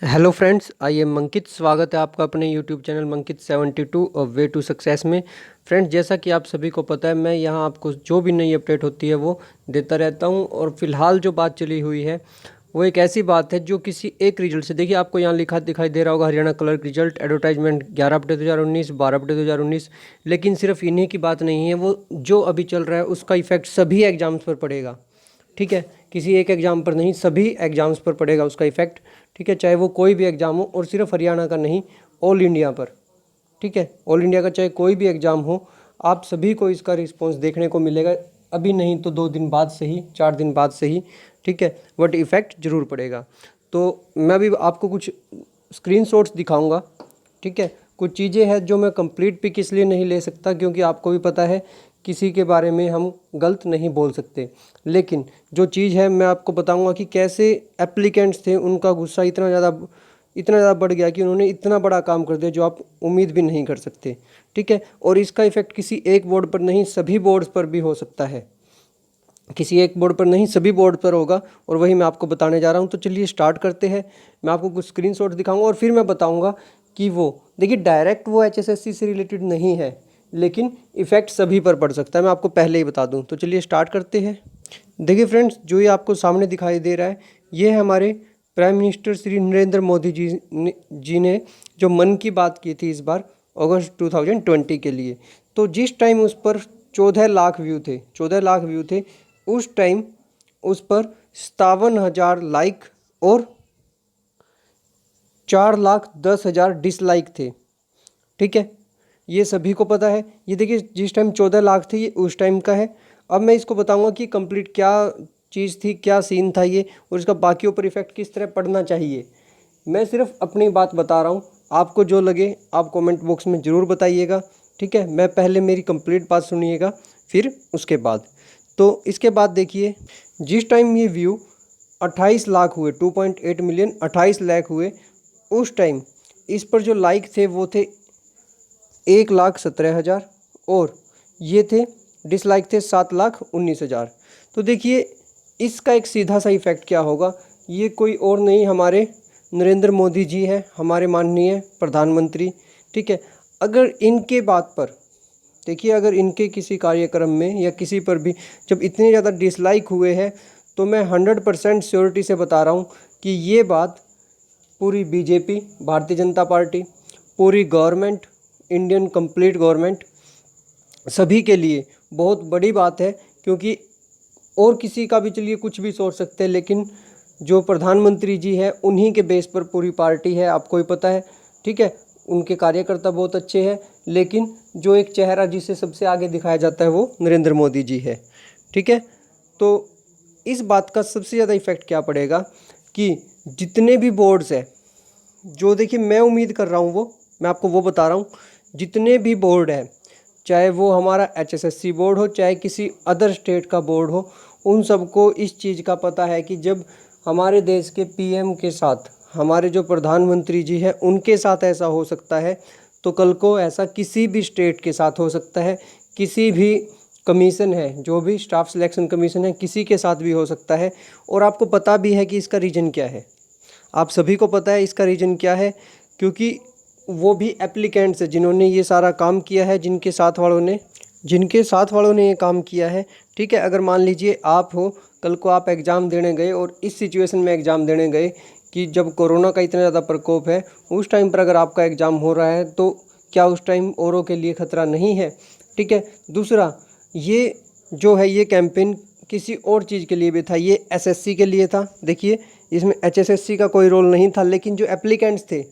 Hello friends, I am Mankit. स्वागत है आपका अपने यूट्यूब चैनल मंकित 72 और वे टू सक्सेस में। फ्रेंड्स, जैसा कि आप सभी को पता है, मैं यहाँ आपको जो भी नई अपडेट होती है वो देता रहता हूँ। और फिलहाल जो बात चली हुई है वो एक ऐसी बात है जो किसी एक रिजल्ट से, देखिए आपको यहाँ लिखा दिखाई दे रहा होगा, Haryana clerk result advertisement 11 update 2019, 12 update 2019। लेकिन सिर्फ इन्हीं की बात नहीं है, वो जो अभी चल रहा है उसका इफेक्ट सभी एग्जाम्स पर पड़ेगा। ठीक है, किसी एक एग्ज़ाम पर नहीं, सभी एग्ज़ाम्स पर पड़ेगा उसका इफेक्ट। ठीक है, चाहे वो कोई भी एग्ज़ाम हो, और सिर्फ हरियाणा का नहीं, ऑल इंडिया पर। ठीक है, ऑल इंडिया का चाहे कोई भी एग्ज़ाम हो, आप सभी को इसका रिस्पॉन्स देखने को मिलेगा। अभी नहीं तो 2 दिन बाद से ही, 4 दिन बाद से ही। ठीक है, बट इफ़ेक्ट ज़रूर पड़ेगा। तो मैं भी आपको कुछ स्क्रीनशॉट्स दिखाऊंगा। ठीक है, कुछ चीज़ें हैं जो मैं कंप्लीट पिक इसलिए नहीं ले सकता क्योंकि आपको भी पता है किसी के बारे में हम गलत नहीं बोल सकते। लेकिन जो चीज़ है मैं आपको बताऊंगा कि कैसे एप्लीकेंट्स थे, उनका गुस्सा इतना ज़्यादा बढ़ गया कि उन्होंने इतना बड़ा काम कर दिया जो आप उम्मीद भी नहीं कर सकते। ठीक है, और इसका इफेक्ट किसी एक बोर्ड पर नहीं, सभी बोर्ड्स पर भी हो सकता है। किसी एक बोर्ड पर नहीं, सभी बोर्ड पर होगा, और वही मैं आपको बताने जा रहा हूँ। तो चलिए स्टार्ट करते हैं। मैं आपको कुछ स्क्रीनशॉट दिखाऊंगा और फिर मैं बताऊंगा कि वो देखिए डायरेक्ट वो एचएसएससी से रिलेटेड नहीं है, लेकिन इफेक्ट सभी पर पड़ सकता है, मैं आपको पहले ही बता दूं। तो चलिए स्टार्ट करते हैं। देखिए फ्रेंड्स, जो ये आपको सामने दिखाई दे रहा है, ये है हमारे प्राइम मिनिस्टर श्री नरेंद्र मोदी जी ने जो मन की बात की थी इस बार अगस्त 2020 के लिए। तो जिस टाइम उस पर 14 लाख व्यू थे, 14 लाख व्यू थे उस टाइम, उस पर 57,000 लाइक और 4,10,000 डिसलाइक थे। ठीक है, ये सभी को पता है। ये देखिए जिस टाइम 14 लाख थे ये उस टाइम का है। अब मैं इसको बताऊंगा कि कंप्लीट क्या चीज़ थी, क्या सीन था ये, और इसका बाकियों पर इफेक्ट किस तरह पड़ना चाहिए। मैं सिर्फ अपनी बात बता रहा हूँ, आपको जो लगे आप कमेंट बॉक्स में ज़रूर बताइएगा। ठीक है, मैं पहले मेरी कंप्लीट बात सुनिएगा, फिर उसके बाद। तो इसके बाद देखिए, जिस टाइम ये व्यू 28 लाख हुए, 2.8 मिलियन 28 लाख हुए, उस टाइम इस पर जो लाइक थे वो थे 1,17,000, और ये थे डिसलाइक थे 7,19,000। तो देखिए इसका एक सीधा सा इफेक्ट क्या होगा, ये कोई और नहीं हमारे नरेंद्र मोदी जी हैं, हमारे माननीय प्रधानमंत्री। ठीक है, अगर इनके बात पर देखिए, अगर इनके किसी कार्यक्रम में या किसी पर भी जब इतने ज़्यादा डिसलाइक हुए हैं, तो मैं 100% श्योरिटी से बता रहा हूँ कि ये बात पूरी बीजेपी, भारतीय जनता पार्टी, पूरी गवर्नमेंट, इंडियन कंप्लीट गवर्नमेंट, सभी के लिए बहुत बड़ी बात है। क्योंकि और किसी का भी चलिए कुछ भी सोच सकते हैं, लेकिन जो प्रधानमंत्री जी है उन्हीं के बेस पर पूरी पार्टी है, आपको ही पता है। ठीक है, उनके कार्यकर्ता बहुत अच्छे हैं, लेकिन जो एक चेहरा जिसे सबसे आगे दिखाया जाता है वो नरेंद्र मोदी जी है। ठीक है, तो इस बात का सबसे ज़्यादा इफेक्ट क्या पड़ेगा कि जितने भी बोर्ड्स हैं, जो देखिए मैं उम्मीद कर रहा हूँ, वो मैं आपको वो बता रहा हूँ, जितने भी बोर्ड है, चाहे वो हमारा एचएसएससी बोर्ड हो, चाहे किसी अदर स्टेट का बोर्ड हो, उन सबको इस चीज़ का पता है कि जब हमारे देश के पीएम के साथ, हमारे जो प्रधानमंत्री जी हैं उनके साथ ऐसा हो सकता है, तो कल को ऐसा किसी भी स्टेट के साथ हो सकता है। किसी भी कमीशन है, जो भी स्टाफ सिलेक्शन कमीशन है, किसी के साथ भी हो सकता है। और आपको पता भी है कि इसका रीज़न क्या है, आप सभी को पता है इसका रीज़न क्या है। क्योंकि वो भी एप्लीकेंट्स है जिन्होंने ये सारा काम किया है, जिनके साथ वालों ने ये काम किया है। ठीक है, अगर मान लीजिए आप हो, कल को आप एग्ज़ाम देने गए और इस सिचुएशन में एग्ज़ाम देने गए कि जब कोरोना का इतना ज़्यादा प्रकोप है, उस टाइम पर अगर आपका एग्ज़ाम हो रहा है, तो क्या उस टाइम औरों के लिए खतरा नहीं है। ठीक है, दूसरा, ये जो है ये कैंपेन किसी और चीज़ के लिए भी था, ये एसएससी के लिए था। देखिए इसमें एचएसएससी का कोई रोल नहीं था, लेकिन जो एप्लीकेंट्स थे,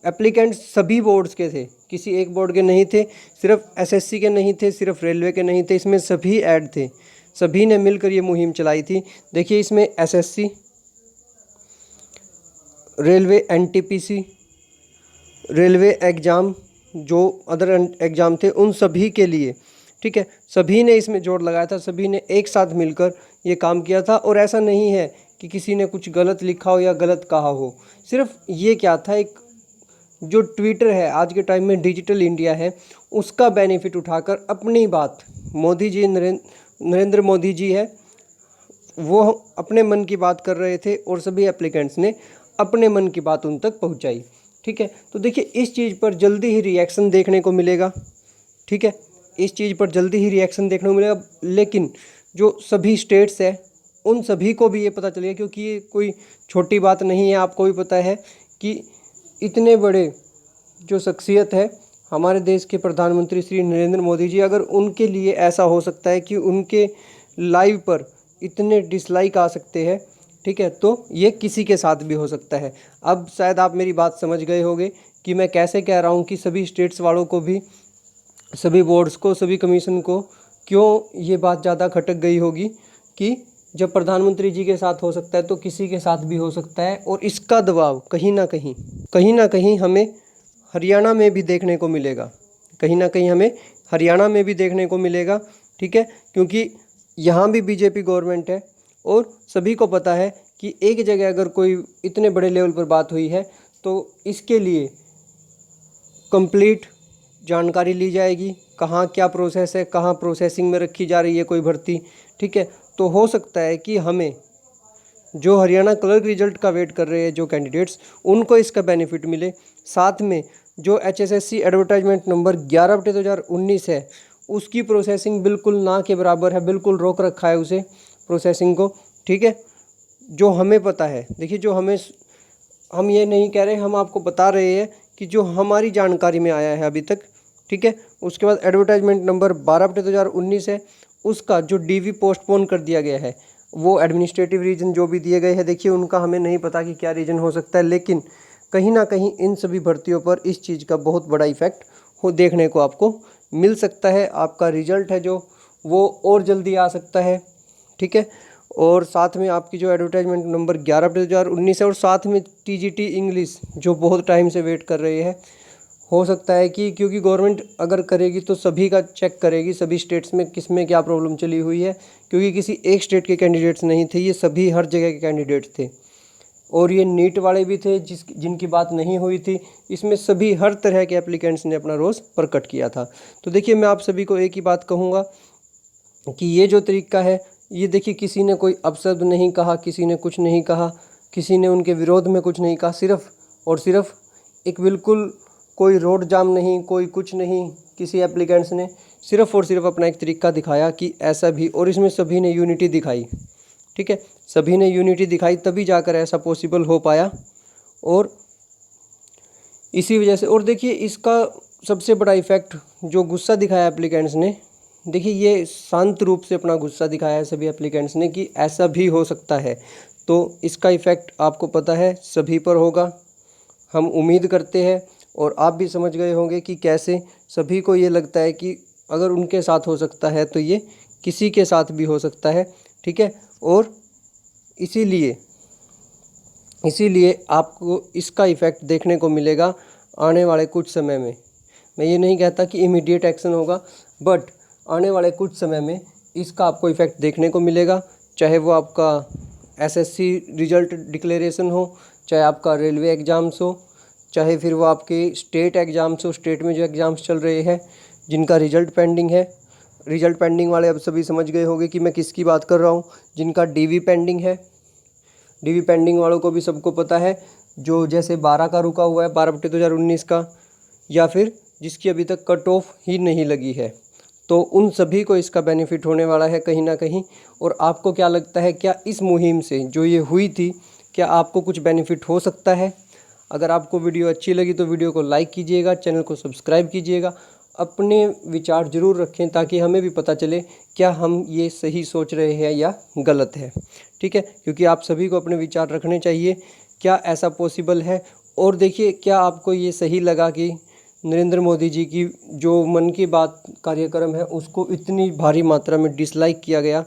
एप्लीकेंट्स सभी बोर्ड्स के थे, किसी एक बोर्ड के नहीं थे, सिर्फ एसएससी के नहीं थे, सिर्फ रेलवे के नहीं थे, इसमें सभी ऐड थे, सभी ने मिलकर ये मुहिम चलाई थी। देखिए इसमें SSC, railway, NTPC, railway exam, जो अदर एग्ज़ाम थे उन सभी के लिए। ठीक है, सभी ने इसमें जोर लगाया था, सभी ने एक साथ मिलकर ये काम किया था। और ऐसा नहीं है कि किसी ने कुछ गलत लिखा हो या गलत कहा हो, सिर्फ ये क्या था, एक जो ट्विटर है, आज के टाइम में डिजिटल इंडिया है, उसका बेनिफिट उठाकर अपनी बात मोदी जी, नरेंद्र मोदी जी है, वो अपने मन की बात कर रहे थे, और सभी एप्लीकेंट्स ने अपने मन की बात उन तक पहुंचाई। ठीक है, तो देखिए इस चीज़ पर जल्दी ही रिएक्शन देखने को मिलेगा। ठीक है, इस चीज़ पर जल्दी ही रिएक्शन देखने को मिलेगा, लेकिन जो सभी स्टेट्स है उन सभी को भी ये पता चलेगा, क्योंकि ये कोई छोटी बात नहीं है। आपको भी पता है कि इतने बड़े जो शख्सियत है हमारे देश के प्रधानमंत्री श्री नरेंद्र मोदी जी, अगर उनके लिए ऐसा हो सकता है कि उनके लाइव पर इतने डिसलाइक आ सकते हैं, ठीक है, तो ये किसी के साथ भी हो सकता है। अब शायद आप मेरी बात समझ गए होंगे कि मैं कैसे कह रहा हूँ कि सभी स्टेट्स वालों को भी, सभी बोर्ड्स को, सभी कमीशन को क्यों ये बात ज़्यादा खटक गई होगी कि जब प्रधानमंत्री जी के साथ हो सकता है तो किसी के साथ भी हो सकता है। और इसका दबाव कहीं ना कहीं हमें हरियाणा में भी देखने को मिलेगा, कहीं ना कहीं हमें हरियाणा में भी देखने को मिलेगा। ठीक है, क्योंकि यहाँ भी बीजेपी गवर्नमेंट है और सभी को पता है कि एक जगह अगर कोई इतने बड़े लेवल पर बात हुई है तो इसके लिए कंप्लीट जानकारी ली जाएगी, कहाँ क्या प्रोसेस है, कहाँ प्रोसेसिंग में रखी जा रही है कोई भर्ती। ठीक है, तो हो सकता है कि हमें जो हरियाणा क्लर्क रिजल्ट का वेट कर रहे हैं जो कैंडिडेट्स, उनको इसका बेनिफिट मिले। साथ में जो HSSC एडवर्टाइजमेंट नंबर 11/2019 है उसकी प्रोसेसिंग बिल्कुल ना के बराबर है, बिल्कुल रोक रखा है उसे प्रोसेसिंग को। ठीक है, जो हमें पता है, देखिए जो हम ये नहीं कह रहे, हम आपको बता रहे हैं कि जो हमारी जानकारी में आया है अभी तक। ठीक है, उसके बाद एडवर्टाइजमेंट नंबर 12/2019 है, उसका जो DV पोस्टपोन कर दिया गया है, वो एडमिनिस्ट्रेटिव रीजन जो भी दिए गए हैं, देखिए उनका हमें नहीं पता कि क्या रीजन हो सकता है, लेकिन कहीं ना कहीं इन सभी भर्तियों पर इस चीज़ का बहुत बड़ा इफेक्ट देखने को आपको मिल सकता है। आपका रिजल्ट है जो वो और जल्दी आ सकता है। ठीक है, और साथ में आपकी जो एडवर्टाइजमेंट नंबर 11/2019 है, और साथ में TGT इंग्लिश जो बहुत टाइम से वेट कर रहे हैं, हो सकता है कि क्योंकि गवर्नमेंट अगर करेगी तो सभी का चेक करेगी, सभी स्टेट्स में किस में क्या प्रॉब्लम चली हुई है, क्योंकि किसी एक स्टेट के कैंडिडेट्स नहीं थे, ये सभी हर जगह के कैंडिडेट्स थे। और ये नीट वाले भी थे जिनकी बात नहीं हुई थी, इसमें सभी हर तरह के एप्लीकेंट्स ने अपना रोष प्रकट किया था। तो देखिए मैं आप सभी को एक ही बात कहूँगा कि ये जो तरीका है, ये देखिए किसी ने कोई अपशब्द नहीं कहा, किसी ने कुछ नहीं कहा, किसी ने उनके विरोध में कुछ नहीं कहा, सिर्फ और सिर्फ एक बिल्कुल कोई रोड जाम नहीं, कोई कुछ नहीं, किसी एप्लीकेंट्स ने सिर्फ और सिर्फ अपना एक तरीका दिखाया कि ऐसा भी, और इसमें सभी ने यूनिटी दिखाई। ठीक है, सभी ने यूनिटी दिखाई, तभी जाकर ऐसा पॉसिबल हो पाया। और इसी वजह से, और देखिए इसका सबसे बड़ा इफेक्ट जो गुस्सा दिखाया एप्लीकेंट्स ने, देखिए ये शांत रूप से अपना गुस्सा दिखाया है सभी एप्लीकेंट्स ने कि ऐसा भी हो सकता है। तो इसका इफ़ेक्ट आपको पता है सभी पर होगा, हम उम्मीद करते हैं। और आप भी समझ गए होंगे कि कैसे सभी को ये लगता है कि अगर उनके साथ हो सकता है तो ये किसी के साथ भी हो सकता है। ठीक है, और इसीलिए आपको इसका इफ़ेक्ट देखने को मिलेगा आने वाले कुछ समय में। मैं ये नहीं कहता कि इमीडिएट एक्शन होगा, बट आने वाले कुछ समय में इसका आपको इफ़ेक्ट देखने को मिलेगा, चाहे वो आपका SSC रिजल्ट डिक्लेरेशन हो, चाहे आपका रेलवे एग्ज़ाम्स हो, चाहे फिर वो आपके स्टेट एग्ज़ाम्स हो, स्टेट में जो एग्ज़ाम्स चल रहे हैं जिनका रिजल्ट पेंडिंग है। रिजल्ट पेंडिंग वाले अब सभी समझ गए होंगे कि मैं किसकी बात कर रहा हूँ, जिनका DV पेंडिंग है। DV पेंडिंग वालों को भी सबको पता है, जो जैसे 12 का रुका हुआ है, 12/2019 का, या फिर जिसकी अभी तक कट ऑफ ही नहीं लगी है, तो उन सभी को इसका बेनिफिट होने वाला है कहीं ना कहीं। और आपको क्या लगता है, क्या इस मुहिम से जो ये हुई थी, क्या आपको कुछ बेनिफिट हो सकता है? अगर आपको वीडियो अच्छी लगी तो वीडियो को लाइक कीजिएगा, चैनल को सब्सक्राइब कीजिएगा, अपने विचार ज़रूर रखें ताकि हमें भी पता चले क्या हम ये सही सोच रहे हैं या गलत है। ठीक है, क्योंकि आप सभी को अपने विचार रखने चाहिए, क्या ऐसा पॉसिबल है। और देखिए क्या आपको ये सही लगा कि नरेंद्र मोदी जी की जो मन की बात कार्यक्रम है उसको इतनी भारी मात्रा में डिसलाइक किया गया,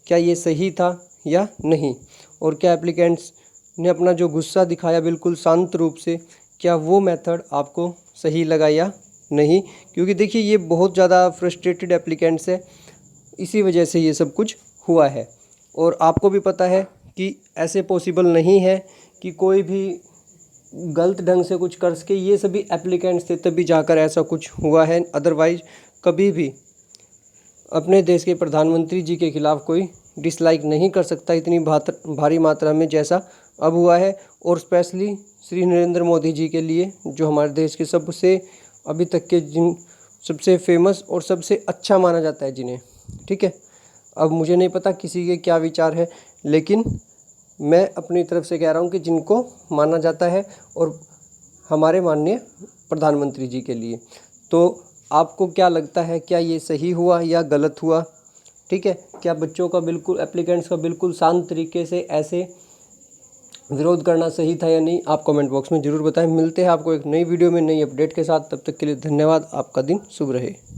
क्या ये सही था या नहीं? और क्या एप्लीकेंट्स ने अपना जो गुस्सा दिखाया बिल्कुल शांत रूप से, क्या वो मेथड आपको सही लगा या नहीं? क्योंकि देखिए ये बहुत ज़्यादा फ्रस्ट्रेटेड एप्लीकेंट्स है, इसी वजह से ये सब कुछ हुआ है। और आपको भी पता है कि ऐसे पॉसिबल नहीं है कि कोई भी गलत ढंग से कुछ कर सके, ये सभी एप्लीकेंट्स थे तभी जाकर ऐसा कुछ हुआ है, अदरवाइज कभी भी अपने देश के प्रधानमंत्री जी के खिलाफ़ कोई डिसलाइक नहीं कर सकता इतनी भारी मात्रा में जैसा अब हुआ है। और स्पेशली श्री नरेंद्र मोदी जी के लिए, जो हमारे देश के सबसे अभी तक के जिन सबसे फेमस और सबसे अच्छा माना जाता है जिन्हें, ठीक है। अब मुझे नहीं पता किसी के क्या विचार है, लेकिन मैं अपनी तरफ से कह रहा हूँ कि जिनको माना जाता है, और हमारे माननीय प्रधानमंत्री जी के लिए। तो आपको क्या लगता है, क्या ये सही हुआ या गलत हुआ, ठीक है? क्या बच्चों का बिल्कुल, एप्लीकेंट्स का बिल्कुल शांत तरीके से ऐसे विरोध करना सही था या नहीं? आप कमेंट बॉक्स में ज़रूर बताएं। मिलते हैं आपको एक नई वीडियो में नई अपडेट के साथ, तब तक के लिए धन्यवाद। आपका दिन शुभ रहे।